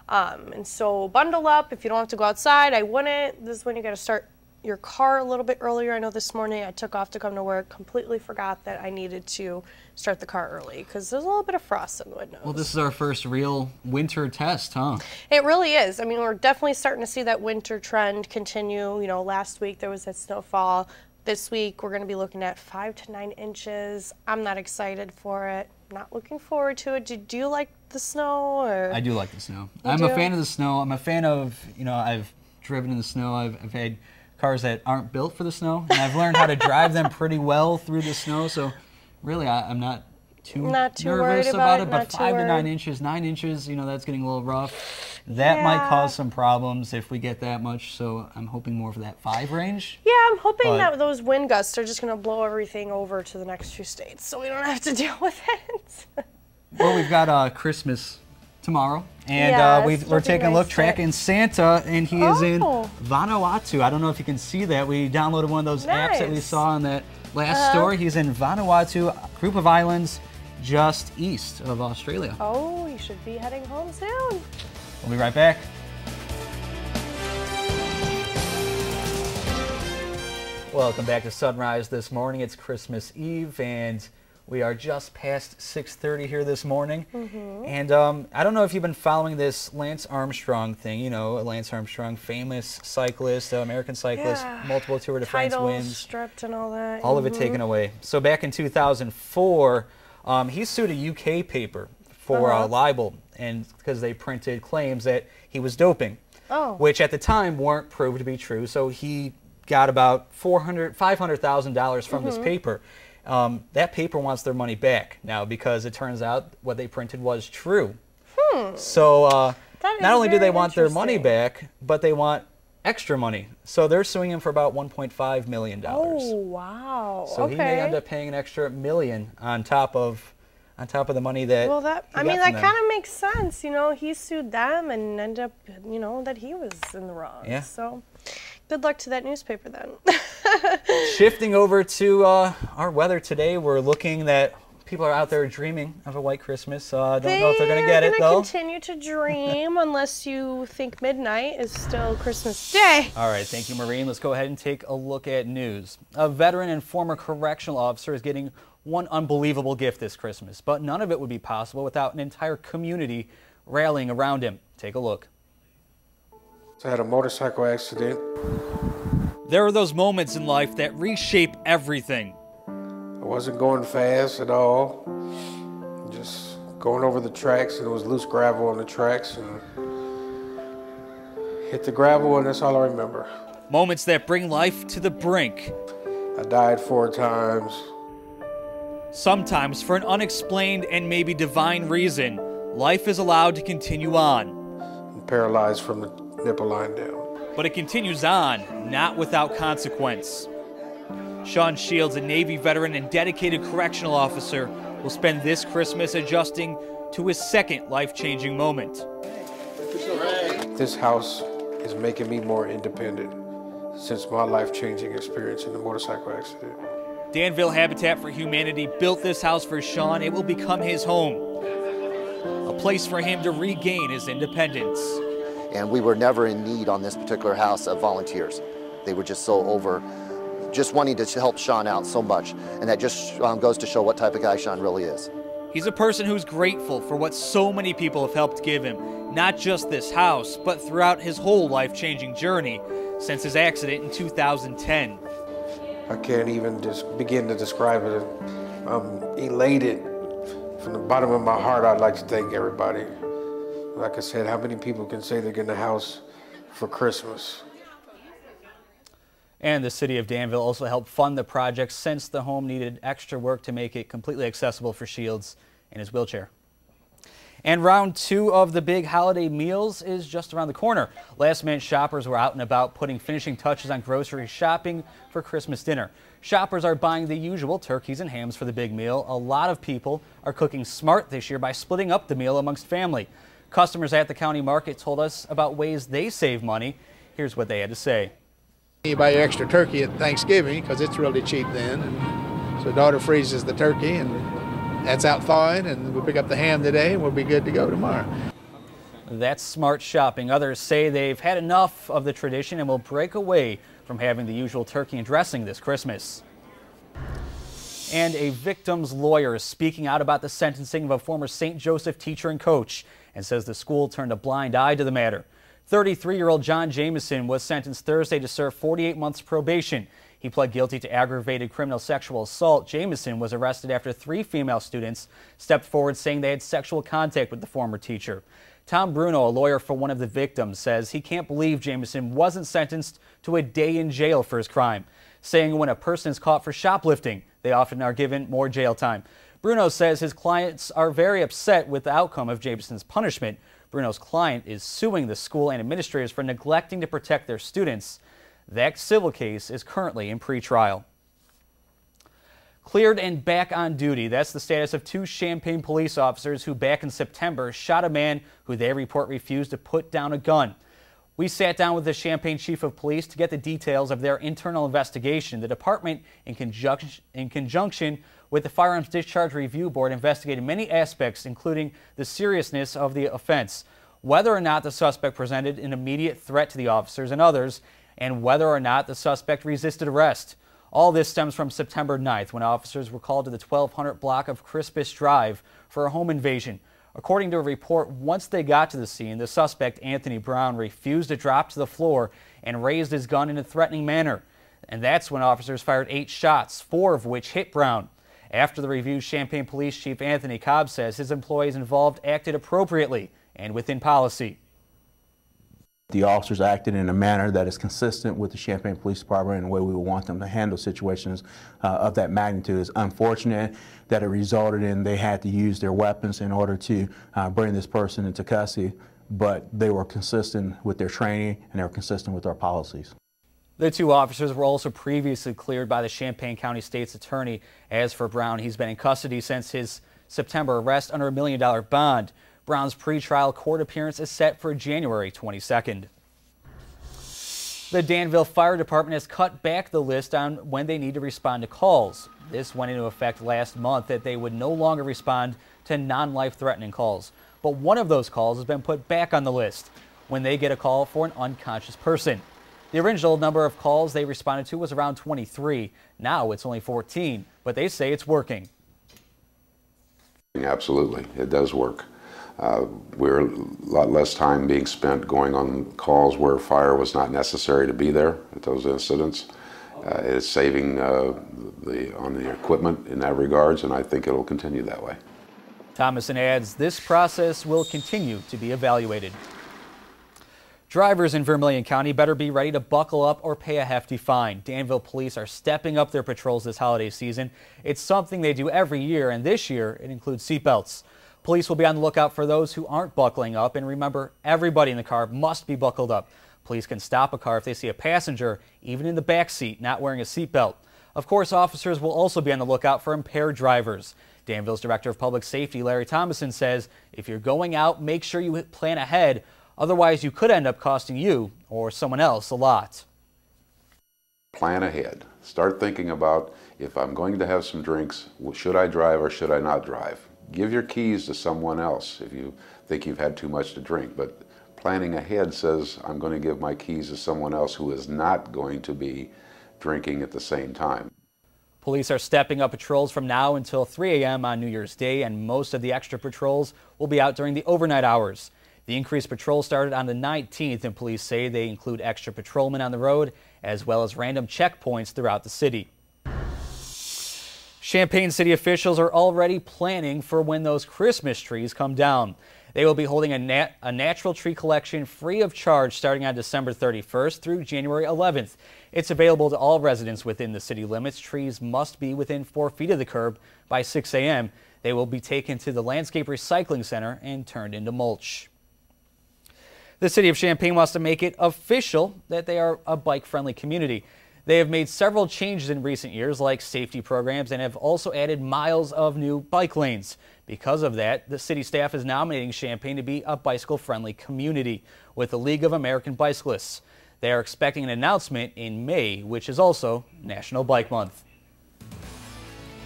And so bundle up. If you don't have to go outside, I wouldn't. This is when you got to start your car a little bit earlier. I know this morning I took off to come to work, completely forgot that I needed to start the car early because there's a little bit of frost in the windows. Well, this is our first real winter test, huh? It really is. I mean, we're definitely starting to see that winter trend continue. You know, last week there was that snowfall. This week we're going to be looking at 5 to 9 inches. I'm not excited for it. Not looking forward to it. Do you like the snow? Or? I do like the snow. You I'm do? a fan of the snow. I'm a fan of, you know, I've driven in the snow. I've had cars that aren't built for the snow, and I've learned how to drive them pretty well through the snow. So really, I'm not too nervous about it. But 5 to 9 inches, 9 inches, you know, that's getting a little rough. That might cause some problems if we get that much. So I'm hoping more for that 5 range. Yeah, I'm hoping that those wind gusts are just going to blow everything over to the next few states, so we don't have to deal with it. Well, we've got Christmas tomorrow, and we're taking a look, tracking Santa, and he is in Vanuatu. I don't know if you can see that. We downloaded one of those apps that we saw in that last story. He's in Vanuatu, a group of islands just east of Australia. Oh, you should be heading home soon. We'll be right back. Welcome back to Sunrise this morning. It's Christmas Eve, and we are just past 6:30 here this morning. And I don't know if you've been following this Lance Armstrong thing. You know, Lance Armstrong, famous cyclist, American cyclist, multiple Tour de France wins. Stripped and all that. All of it taken away. So back in 2004, he sued a UK paper for libel, and because they printed claims that he was doping, which at the time weren't proved to be true. So he got about $500,000 from this paper. That paper wants their money back now because it turns out what they printed was true. So not only do they want their money back, but they want extra money. So they're suing him for about $1.5 million. Oh, wow. So he may end up paying an extra $1 million on top of the money that. Well, that kind of makes sense. You know, he sued them and ended up, you know, that he was in the wrong. Yeah. So good luck to that newspaper then. Shifting over to our weather today, we're looking that people are out there dreaming of a white Christmas. Don't know if they're going to get it, though. They're continue to dream unless you think midnight is still Christmas Day. All right, thank you, Maureen. Let's go ahead and take a look at news. A veteran and former correctional officer is getting one unbelievable gift this Christmas, but none of it would be possible without an entire community rallying around him. Take a look. So I had a motorcycle accident. There are those moments in life that reshape everything. I wasn't going fast at all. Just going over the tracks, and there was loose gravel on the tracks, and hit the gravel, and that's all I remember. Moments that bring life to the brink. I died 4 times. Sometimes, for an unexplained and maybe divine reason, life is allowed to continue on. I'm paralyzed from the nipple line down. But it continues on, not without consequence. Sean Shields, a Navy veteran and dedicated correctional officer, will spend this Christmas adjusting to his second life-changing moment. This house is making me more independent since my life-changing experience in the motorcycle accident. Danville Habitat for Humanity built this house for Sean. It will become his home, a place for him to regain his independence. And we were never in need on this particular house of volunteers. They were just so over, just wanting to help Sean out so much. And that just goes to show what type of guy Sean really is. He's a person who's grateful for what so many people have helped give him, not just this house, but throughout his whole life-changing journey since his accident in 2010. I can't even just begin to describe it. I'm elated. From the bottom of my heart, I'd like to thank everybody. Like I said, how many people can say they're getting a house for Christmas? And the city of Danville also helped fund the project since the home needed extra work to make it completely accessible for Shields in his wheelchair. And round 2 of the big holiday meals is just around the corner. Last-minute shoppers were out and about putting finishing touches on grocery shopping for Christmas dinner. Shoppers are buying the usual turkeys and hams for the big meal. A lot of people are cooking smart this year by splitting up the meal amongst family. Customers at the county market told us about ways they save money. Here's what they had to say. You buy your extra turkey at Thanksgiving because it's really cheap then. So daughter freezes the turkey and that's out thawing, and we'll pick up the ham today and we'll be good to go tomorrow. That's smart shopping. Others say they've had enough of the tradition and will break away from having the usual turkey and dressing this Christmas. And a victim's lawyer is speaking out about the sentencing of a former St. Joseph teacher and coach and says the school turned a blind eye to the matter. 33-year-old John Jamison was sentenced Thursday to serve 48 months probation. He pled guilty to aggravated criminal sexual assault. Jamison was arrested after 3 female students stepped forward saying they had sexual contact with the former teacher. Tom Bruno, a lawyer for one of the victims, says he can't believe Jamison wasn't sentenced to a day in jail for his crime, saying when a person is caught for shoplifting, they often are given more jail time. Bruno says his clients are very upset with the outcome of Jamison's punishment. Bruno's client is suing the school and administrators for neglecting to protect their students. That civil case is currently in pretrial. Cleared and back on duty. That's the status of 2 Champaign police officers who back in September shot a man who they report refused to put down a gun. We sat down with the Champaign Chief of Police to get the details of their internal investigation. The department, in conjunction with the Firearms Discharge Review Board, investigated many aspects, including the seriousness of the offense, whether or not the suspect presented an immediate threat to the officers and others, and whether or not the suspect resisted arrest. All this stems from September 9th, when officers were called to the 1200 block of Crispus Drive for a home invasion. According to a report, once they got to the scene, the suspect, Anthony Brown, refused to drop to the floor and raised his gun in a threatening manner. And that's when officers fired 8 shots, 4 of which hit Brown. After the review, Champaign Police Chief Anthony Cobb says his employees involved acted appropriately and within policy. The officers acted in a manner that is consistent with the Champaign Police Department and the way we would want them to handle situations of that magnitude. It's unfortunate that it resulted in they had to use their weapons in order to bring this person into custody, but they were consistent with their training and they were consistent with our policies. The 2 officers were also previously cleared by the Champaign County State's Attorney. As for Brown, he's been in custody since his September arrest under a $1 million bond. Brown's pretrial court appearance is set for January 22nd. The Danville Fire Department has cut back the list on when they need to respond to calls. This went into effect last month that they would no longer respond to non-life-threatening calls. But one of those calls has been put back on the list when they get a call for an unconscious person. The original number of calls they responded to was around 23. Now it's only 14, but they say it's working. Absolutely, it does work. We're a lot less time being spent going on calls where fire was not necessary to be there at those incidents. It's saving on the equipment in that regards, and I think it'll continue that way. Thomason adds this process will continue to be evaluated. Drivers in Vermilion County better be ready to buckle up or pay a hefty fine. Danville police are stepping up their patrols this holiday season. It's something they do every year, and this year it includes seatbelts. Police will be on the lookout for those who aren't buckling up, and remember, everybody in the car must be buckled up. Police can stop a car if they see a passenger, even in the back seat, not wearing a seatbelt. Of course, officers will also be on the lookout for impaired drivers. Danville's Director of Public Safety, Larry Thomason, says if you're going out, make sure you plan ahead. Otherwise, you could end up costing you or someone else a lot. Plan ahead. Start thinking about, if I'm going to have some drinks, should I drive or should I not drive? Give your keys to someone else if you think you've had too much to drink. But planning ahead says, I'm going to give my keys to someone else who is not going to be drinking at the same time. Police are stepping up patrols from now until 3 a.m. on New Year's Day, and most of the extra patrols will be out during the overnight hours. The increased patrol started on the 19th, and police say they include extra patrolmen on the road as well as random checkpoints throughout the city. Champaign city officials are already planning for when those Christmas trees come down. They will be holding a natural tree collection free of charge starting on December 31st through January 11th. It's available to all residents within the city limits. Trees must be within 4 feet of the curb by 6 a.m. They will be taken to the Landscape Recycling Center and turned into mulch. The city of Champaign wants to make it official that they are a bike-friendly community. They have made several changes in recent years, like safety programs, and have also added miles of new bike lanes. Because of that, the city staff is nominating Champaign to be a bicycle-friendly community with the League of American Bicyclists. They are expecting an announcement in May, which is also National Bike Month.